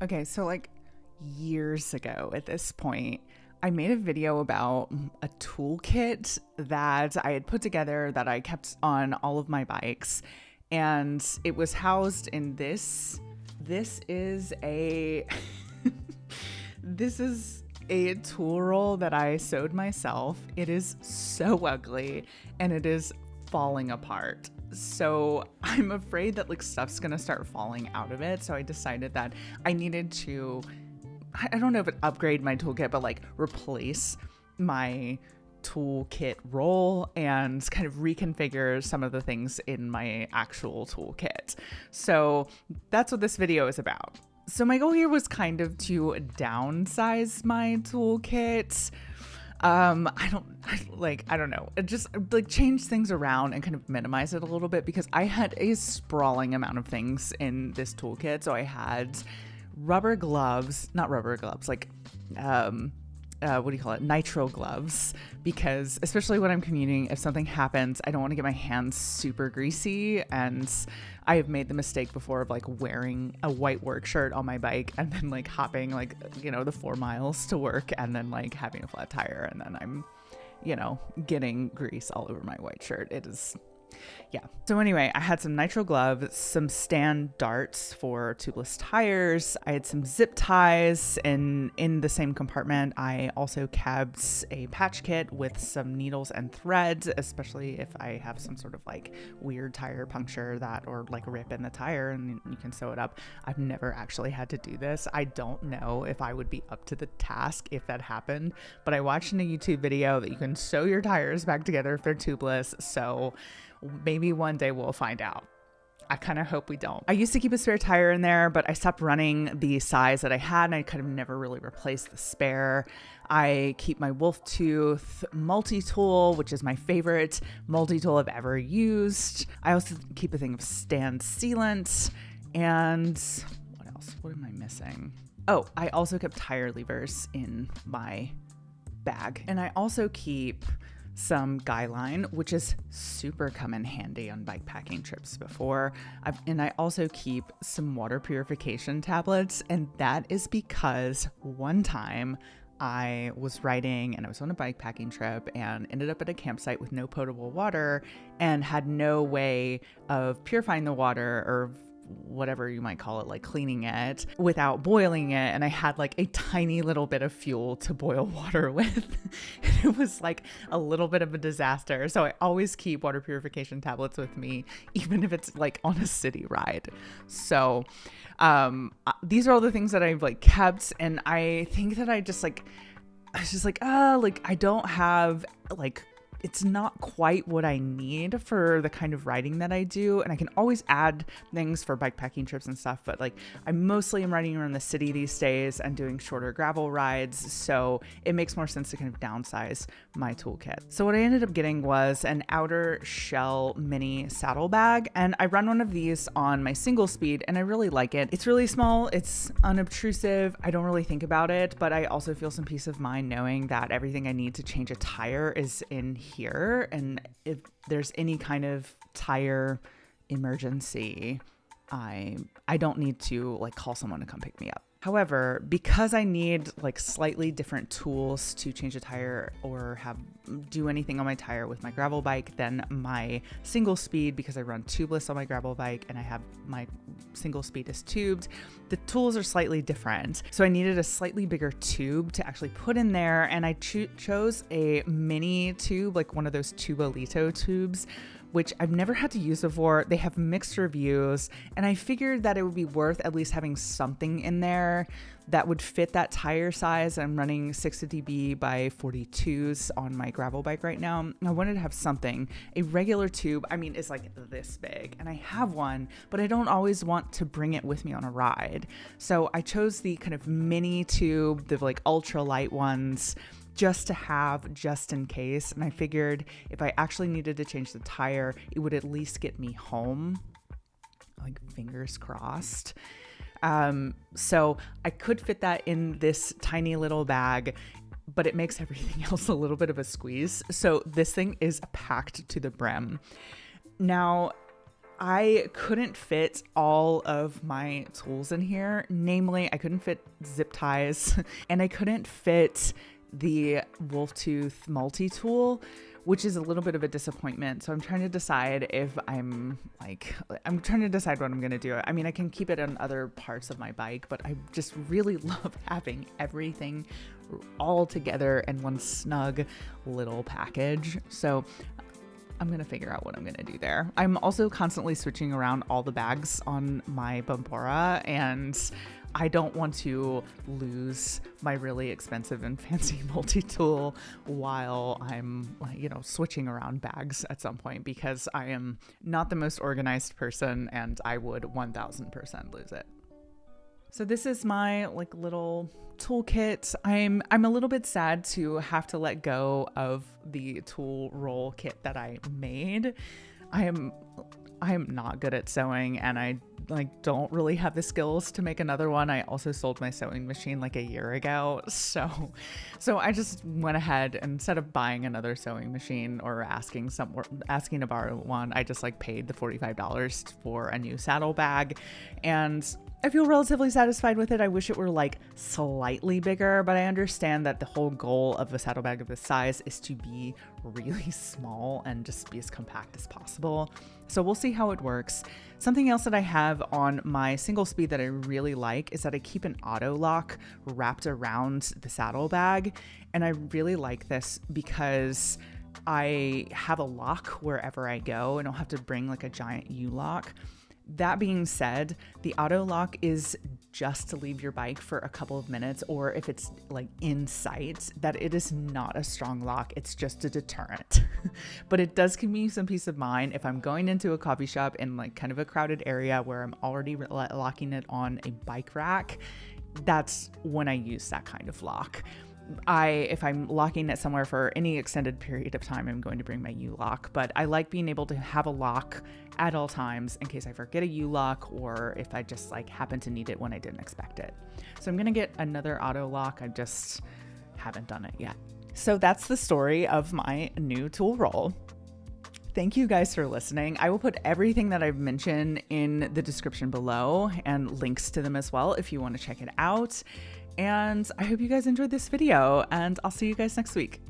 Okay, so like years ago at this point, I made a video about a toolkit that I had put together that I kept on all of my bikes. And it was housed in this. This is a this is a tool roll that I sewed myself. It is so ugly and it is falling apart. So I'm afraid that like stuff's gonna start falling out of it. So I decided that I needed to, I don't know if it upgrade my toolkit, but like replace my toolkit roll and kind of reconfigure some of the things in my actual toolkit. So that's what this video is about. So my goal here was kind of to downsize my toolkit. I don't know. Just like change things around and kind of minimize it a little bit because I had a sprawling amount of things in this toolkit. So I had not rubber gloves, like, what do you call it? Nitrile gloves, because especially when I'm commuting, if something happens, I don't want to get my hands super greasy. And I have made the mistake before of like wearing a white work shirt on my bike and then like hopping like, the 4 miles to work and then like having a flat tire. And then I'm, getting grease all over my white shirt. It is, yeah. So anyway, I had some nitrile gloves, some stand darts for tubeless tires. I had some zip ties, and in the same compartment, I also kept a patch kit with some needles and threads, especially if I have some sort of like weird tire puncture or like rip in the tire and you can sew it up. I've never actually had to do this. I don't know if I would be up to the task if that happened, but I watched in a YouTube video that you can sew your tires back together if they're tubeless. So maybe one day we'll find out. I kind of hope we don't. I used to keep a spare tire in there, but I stopped running the size that I had and I kind of never really replaced the spare. I keep my Wolf Tooth multi-tool, which is my favorite multi-tool I've ever used. I also keep a thing of stand sealant. And what else? What am I missing? Oh, I also kept tire levers in my bag. And I also keep some guy line, which is super come in handy on bike packing trips before. And I also keep some water purification tablets. And that is because one time I was riding and I was on a bike packing trip and ended up at a campsite with no potable water and had no way of purifying the water or whatever you might call it, like cleaning it without boiling it. And I had like a tiny little bit of fuel to boil water with. And it was like a little bit of a disaster. So I always keep water purification tablets with me, even if it's like on a city ride. So these are all the things that I've like kept. And I think that I was just like, I don't have like, it's not quite what I need for the kind of riding that I do. And I can always add things for bike packing trips and stuff. But like I mostly am riding around the city these days and doing shorter gravel rides. So it makes more sense to kind of downsize my toolkit. So what I ended up getting was an outer shell mini saddle bag. And I run one of these on my single speed and I really like it. It's really small. It's unobtrusive. I don't really think about it, but I also feel some peace of mind knowing that everything I need to change a tire is in here, and if there's any kind of tire emergency, I don't need to like call someone to come pick me up. However, because I need like slightly different tools to change a tire or do anything on my tire with my gravel bike than my single speed, because I run tubeless on my gravel bike and I have my single speed is tubed, the tools are slightly different. So I needed a slightly bigger tube to actually put in there. And I chose a mini tube, like one of those Tubelito tubes, which I've never had to use before. They have mixed reviews, and I figured that it would be worth at least having something in there that would fit that tire size. I'm running 60B by 42s on my gravel bike right now. I wanted to have something. A regular tube, is like this big, and I have one, but I don't always want to bring it with me on a ride. So I chose the kind of mini tube, the like ultra light ones, just to have just in case. And I figured if I actually needed to change the tire, it would at least get me home, like fingers crossed. So I could fit that in this tiny little bag, but it makes everything else a little bit of a squeeze. So this thing is packed to the brim. Now, I couldn't fit all of my tools in here. Namely, I couldn't fit zip ties and I couldn't fit the wolf tooth multi-tool, which is a little bit of a disappointment. So I'm trying to decide if I'm trying to decide what I'm going to do. I mean, I can keep it on other parts of my bike, but I just really love having everything all together in one snug little package. So I'm going to figure out what I'm going to do there. I'm also constantly switching around all the bags on my Bambora, and I don't want to lose my really expensive and fancy multi-tool while I'm, switching around bags at some point, because I am not the most organized person and I would 1000% lose it. So this is my little toolkit. I'm a little bit sad to have to let go of the tool roll kit that I made. I am not good at sewing, and I don't really have the skills to make another one. I also sold my sewing machine a year ago. So I just went ahead and instead of buying another sewing machine or asking to borrow one, I just paid the $45 for a new saddle bag, and I feel relatively satisfied with it. I wish it were slightly bigger, but I understand that the whole goal of a saddlebag of this size is to be really small and just be as compact as possible. So we'll see how it works. Something else that I have on my single speed that I really like is that I keep an Autolock wrapped around the saddlebag. And I really like this because I have a lock wherever I go. I don't have to bring a giant U-lock. That being said, the Autolock is just to leave your bike for a couple of minutes, or if it's in sight, that it is not a strong lock. It's just a deterrent. But it does give me some peace of mind if I'm going into a coffee shop in kind of a crowded area where I'm already locking it on a bike rack. That's when I use that kind of lock. If I'm locking it somewhere for any extended period of time, I'm going to bring my U-lock, but I like being able to have a lock at all times in case I forget a U-lock or if I just happen to need it when I didn't expect it. So I'm going to get another Autolock. I just haven't done it yet. So that's the story of my new tool roll. Thank you guys for listening. I will put everything that I've mentioned in the description below and links to them as well if you want to check it out. And I hope you guys enjoyed this video, and I'll see you guys next week.